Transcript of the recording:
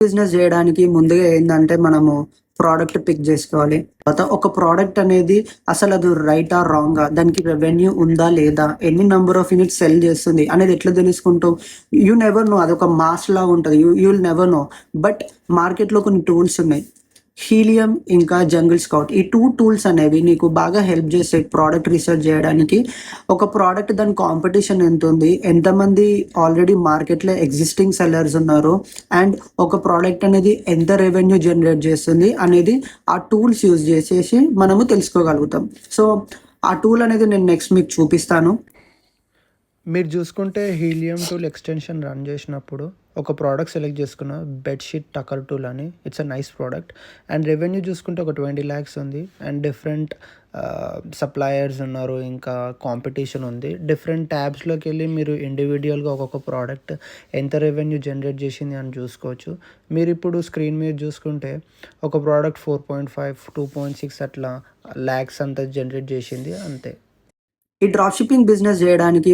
Business చేయడానికి ముందుగా ఏందంటే మనము ప్రోడక్ట్ పిక్ చేసుకోవాలి. తర్వాత ఒక ప్రోడక్ట్ అనేది అసలు అది రైటా? రాంగా? దానికి రెవెన్యూ ఉందా? లేదా? ఎన్ని నంబర్ ఆఫ్ యూనిట్స్ సెల్ చేస్తుంది అనేది ఎట్లా తెలుసుకుంటావు? You never know. అదొక మాస్ లాగా ఉంటది. You will never know. But మార్కెట్‌లో కొన్ని టూల్స్ ఉన్నాయి. హీలియం ఇంకా జంగిల్ స్కౌట్. ఈ 2 టూల్స్ అనేవి నీకు బాగా హెల్ప్ చేస్తాయి ప్రోడక్ట్ రిసర్చ్ జేయడానికి. ఒక ప్రోడక్ట్ దాని కాంపిటీషన్ ఎంతుంది? ఎంతమంది ఆల్రెడీ మార్కెట్‌లో ఎగ్జిస్టింగ్ సెల్లర్స్ ఉన్నారు? అండ్ ఒక ప్రోడక్ట్ అనేది ఎంత రెవెన్యూ జనరేట్ చేస్తుంది అనేది ఆ టూల్స్ యూజ్ చేసేసి మనము తెలుసుకోగలుగుతాం. సో, ఆ టూల్ అనేది నేను నెక్స్ట్ మీకు చూపిస్తాను. మీరు చూసుకుంటే హీలియం టూల్ ఎక్స్టెన్షన్ రన్ చేసినప్పుడు ఒక ప్రోడక్ట్ సెలెక్ట్ చేసుకున్న బెడ్షీట్ టకర్ టూల్ అని. It's a nice product. And revenue చూసుకుంటే ఒక 20 lakhs ఉంది. అండ్ డిఫరెంట్ సప్లయర్స్ ఉన్నారు, ఇంకా కాంపిటీషన్ ఉంది. డిఫరెంట్ ట్యాబ్స్లోకి వెళ్ళి మీరు ఇండివిజువల్గా ఒక్కొక్క ప్రోడక్ట్ ఎంత రెవెన్యూ జనరేట్ చేసింది అని చూసుకోవచ్చు. మీరు ఇప్పుడు స్క్రీన్ మీద చూసుకుంటే ఒక ప్రోడక్ట్ 4.5 2.6 అట్లా ల్యాక్స్ అంతా జనరేట్ చేసింది అంతే. ఈ డ్రాప్ షిప్పింగ్ బిజినెస్ జేయడానికి